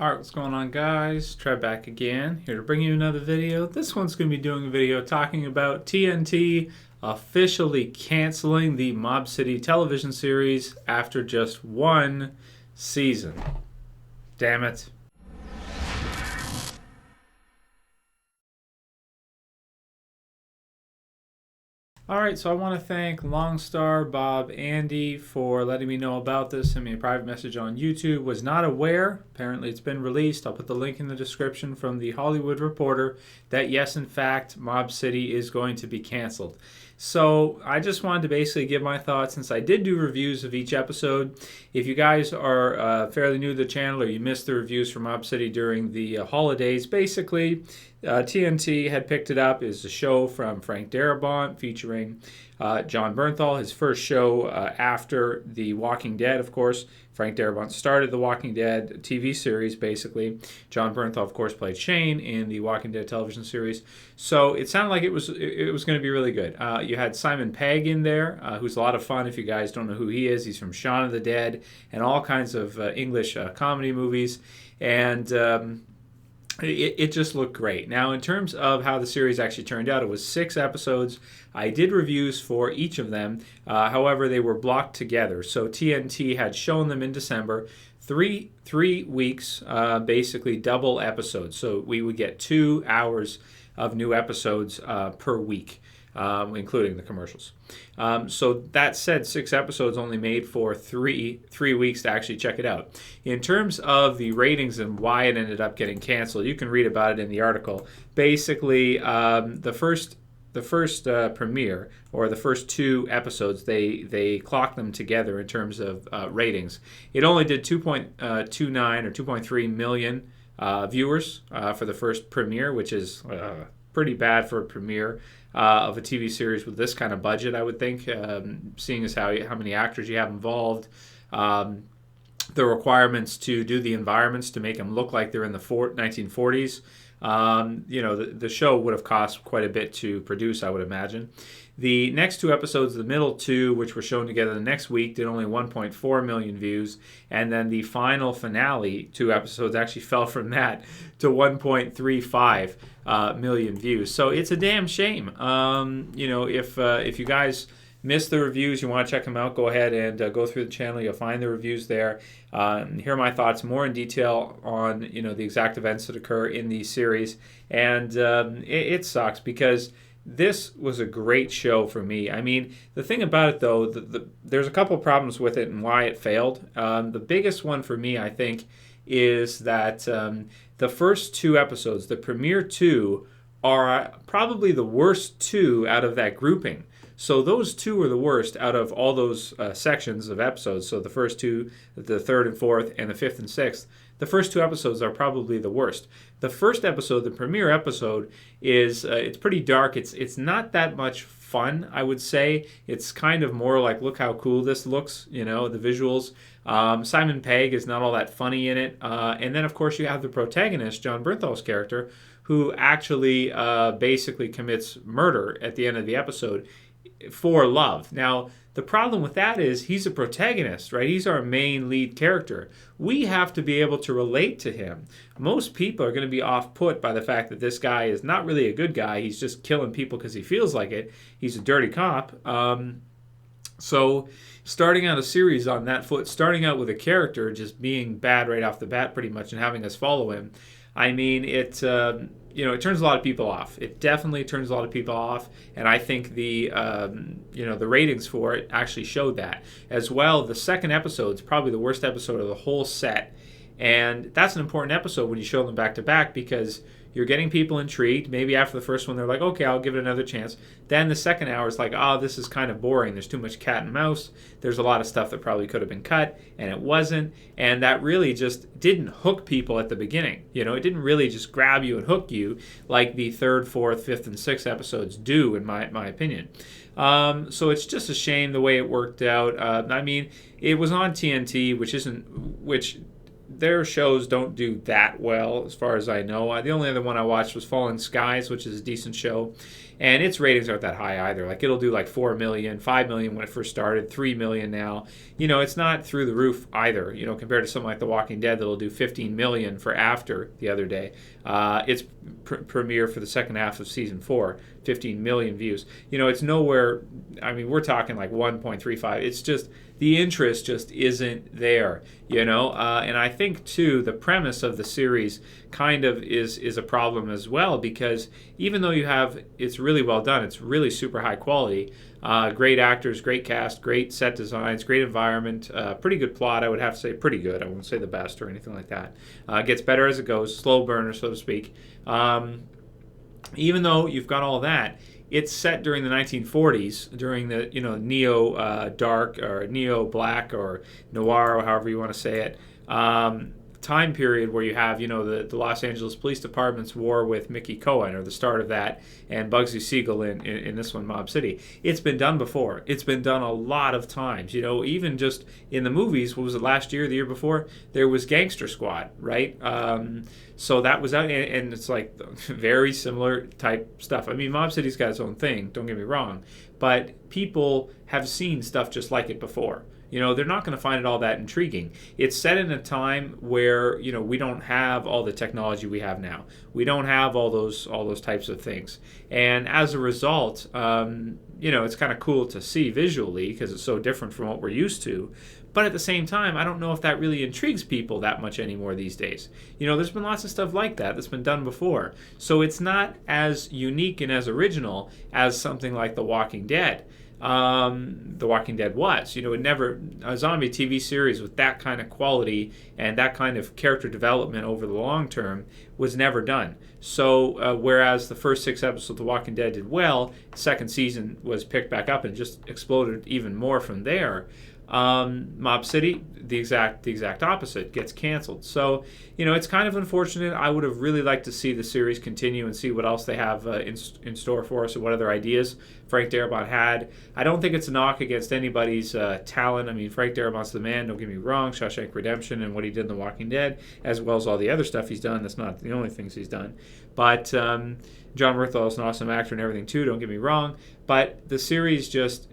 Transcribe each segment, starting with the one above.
Alright, what's going on, guys? Trev back again, here to bring you another video. This one's going to be doing a video talking about TNT officially canceling the Mob City television series after just one season. Damn it. Alright, so I want to thank Longstar, Bob, Andy for letting me know about this. Sent me a private message on YouTube. Was not aware. Apparently it's been released. I'll put the link in the description from the Hollywood Reporter that yes, in fact, Mob City is going to be canceled. So I just wanted to basically give my thoughts since I did do reviews of each episode. If you guys are fairly new to the channel or you missed the reviews for Mob City during the holidays, basically TNT had picked it up. It's a show from Frank Darabont featuring John Bernthal, his first show after The Walking Dead, of course. Frank Darabont started The Walking Dead TV series, basically. John Bernthal, of course, played Shane in The Walking Dead television series. So it sounded like it was going to be really good. You had Simon Pegg in there, who's a lot of fun if you guys don't know who he is. He's from Shaun of the Dead and all kinds of English comedy movies. And it just looked great. Now, in terms of how the series actually turned out, it was 6 episodes. I did reviews for each of them. However, they were blocked together. So TNT had shown them in December. Three weeks, basically double episodes. So we would get 2 hours of new episodes per week. Including the commercials. So that said, 6 episodes only made for three weeks to actually check it out. In terms of the ratings and why it ended up getting canceled, you can read about it in the article. Basically, the first premiere, or the first 2 episodes, they clocked them together in terms of ratings. It only did 2.29 or 2.3 million viewers for the first premiere, which is pretty bad for a premiere of a TV series with this kind of budget, I would think, seeing as how many actors you have involved, the requirements to do the environments to make them look like they're in the 1940s. The show would have cost quite a bit to produce, I would imagine. The next 2 episodes, the middle 2, which were shown together the next week, did only 1.4 million views. And then the final finale 2 episodes actually fell from that to 1.35 million views. So it's a damn shame. If you guys missed the reviews, you want to check them out, go ahead and go through the channel. You'll find the reviews there. Hear my thoughts more in detail on the exact events that occur in the series. And it sucks because this was a great show for me. I mean, the thing about it, though, there's a couple problems with it and why it failed. The biggest one for me, I think, is that the first 2 episodes, the premiere 2, are probably the worst 2 out of that grouping. So those 2 are the worst out of all those sections of episodes. So the first 2, the 3rd and 4th, and the 5th and 6th. The first 2 episodes are probably the worst. The first episode, the premiere episode, is it's pretty dark. It's not that much fun, I would say. It's kind of more like, look how cool this looks, the visuals. Simon Pegg is not all that funny in it. And then, of course, you have the protagonist, John Bernthal's character, who actually basically commits murder at the end of the episode for love. Now, the problem with that is he's a protagonist, right? He's our main lead character. We have to be able to relate to him. Most people are going to be off-put by the fact that this guy is not really a good guy. He's just killing people because he feels like it. He's a dirty cop. So starting out a series on that foot, starting out with a character just being bad right off the bat pretty much and having us follow him, I mean, it turns a lot of people off. It definitely turns a lot of people off, and I think the ratings for it actually showed that. As well, the second episode is probably the worst episode of the whole set, and that's an important episode when you show them back to back because you're getting people intrigued. Maybe after the first one, they're like, okay, I'll give it another chance. Then the second hour is like, oh, this is kind of boring. There's too much cat and mouse. There's a lot of stuff that probably could have been cut, and it wasn't. And that really just didn't hook people at the beginning. It didn't really just grab you and hook you like the 3rd, 4th, 5th, and 6th episodes do, in my opinion. So it's just a shame the way it worked out. I mean, it was on TNT, which their shows don't do that well as far as I know. The only other one I watched was Fallen Skies, which is a decent show, and its ratings aren't that high either. Like, it'll do like 4 million, 5 million when it first started, 3 million now. It's not through the roof either. Compared to something like The Walking Dead that'll do 15 million for After the other day. Its premiere for the second half of season 4, 15 million views. It's nowhere. I mean, we're talking like 1.35. It's just the interest just isn't there. And I think too the premise of the series kind of is a problem as well, because even though it's really well done, it's really super high quality, great actors, great cast, great set designs, great environment, pretty good plot. I would have to say pretty good. I won't say the best or anything like that. Gets better as it goes, slow burner, so to speak. Even though you've got all that, it's set during the 1940s, during the neo dark or neo black or noir, or however you want to say it, time period where you have the Los Angeles Police Department's war with Mickey Cohen, or the start of that, and Bugsy Siegel in this one, Mob City. It's been done before. It's been done a lot of times. Even just in the movies, what was it, last year, the year before, there was Gangster Squad, right? So that was out, and it's like very similar type stuff. I mean, Mob City's got its own thing, don't get me wrong, but people have seen stuff just like it before. They're not going to find it all that intriguing. It's set in a time where, we don't have all the technology we have now. We don't have all those types of things. And as a result, it's kind of cool to see visually because it's so different from what we're used to. But at the same time, I don't know if that really intrigues people that much anymore these days. There's been lots of stuff like that that's been done before. So it's not as unique and as original as something like The Walking Dead. The Walking Dead was. A zombie TV series with that kind of quality and that kind of character development over the long term was never done. So whereas the first 6 episodes of The Walking Dead did well, the second season was picked back up and just exploded even more from there. Mob City, the exact opposite, gets canceled. So, it's kind of unfortunate. I would have really liked to see the series continue and see what else they have in store for us, or what other ideas Frank Darabont had. I don't think it's a knock against anybody's talent. I mean, Frank Darabont's the man, don't get me wrong. Shawshank Redemption and what he did in The Walking Dead, as well as all the other stuff he's done. That's not the only things he's done. But John Bernthal is an awesome actor and everything too, don't get me wrong. But the series just,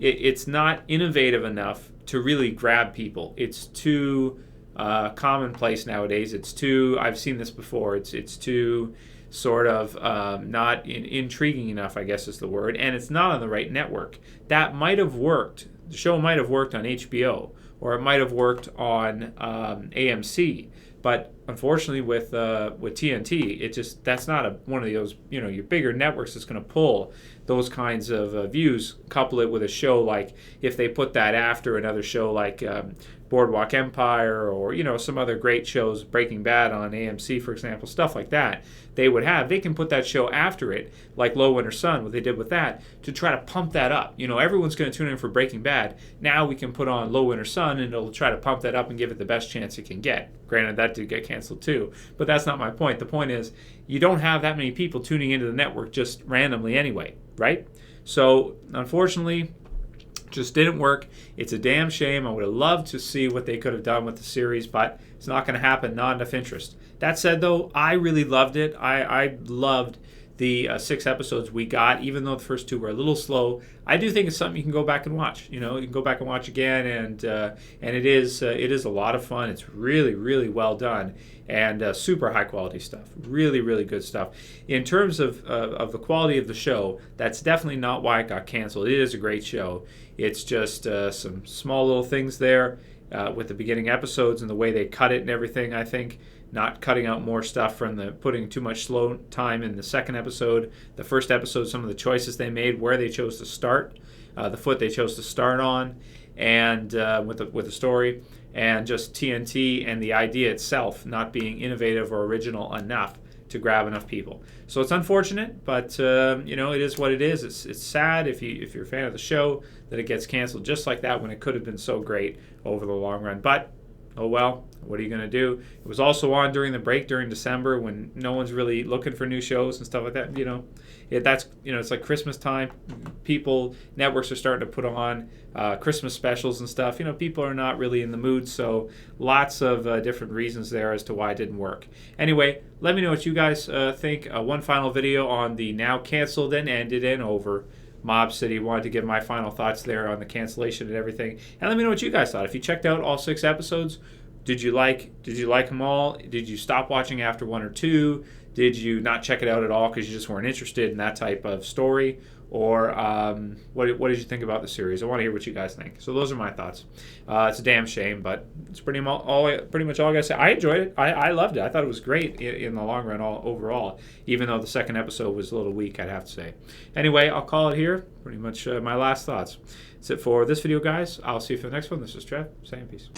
it's not innovative enough to really grab people. It's too commonplace nowadays. It's too, I've seen this before, it's too sort of not intriguing enough, I guess is the word, and it's not on the right network. That might have worked. The show might have worked on HBO, or it might have worked on AMC, but unfortunately with TNT, that's not one of those, your bigger networks that's going to pull those kinds of views. Couple it with a show like, if they put that after another show like Boardwalk Empire, or some other great shows, Breaking Bad on AMC, for example, stuff like that, they can put that show after it, like Low Winter Sun, what they did with that, to try to pump that up. Everyone's going to tune in for Breaking Bad. Now we can put on Low Winter Sun, and it'll try to pump that up and give it the best chance it can get. Granted, that did get canceled too, but that's not my point. The point is, you don't have that many people tuning into the network just randomly anyway, right? So, unfortunately, just didn't work. It's a damn shame. I would have loved to see what they could have done with the series, but it's not going to happen. Not enough interest. That said, though, I really loved it. I loved the 6 episodes we got, even though the first 2 were a little slow. I do think it's something you can go back and watch. You can go back and watch again, and it is a lot of fun. It's really, really well done, and super high quality stuff. Really, really good stuff. In terms of the quality of the show, that's definitely not why it got canceled. It is a great show. It's just some small little things there with the beginning episodes and the way they cut it and everything, I think. Not cutting out more stuff from putting too much slow time in the second episode. The first episode, some of the choices they made, where they chose to start, the foot they chose to start on, and with the story, and just TNT and the idea itself not being innovative or original enough to grab enough people. So it's unfortunate, but it is what it is. It's sad if you're a fan of the show that it gets canceled just like that when it could have been so great over the long run. But Oh well, what are you going to do? It was also on during the break during December when no one's really looking for new shows and stuff like that. It's like Christmas time. Networks are starting to put on Christmas specials and stuff. People are not really in the mood, so lots of different reasons there as to why it didn't work. Anyway, let me know what you guys think. One final video on the now canceled and ended and over Mob City. Wanted to give my final thoughts there on the cancellation and everything. And let me know what you guys thought. If you checked out all 6 episodes, did you like them all? Did you stop watching after 1 or 2? Did you not check it out at all because you just weren't interested in that type of story? Or what did you think about the series? I want to hear what you guys think. So those are my thoughts. It's a damn shame, but it's pretty much all I gotta say. I enjoyed it. I loved it. I thought it was great in the long run overall, even though the second episode was a little weak, I'd have to say. Anyway, I'll call it here. Pretty much my last thoughts. That's it for this video, guys. I'll see you for the next one. This is Trev, saying peace.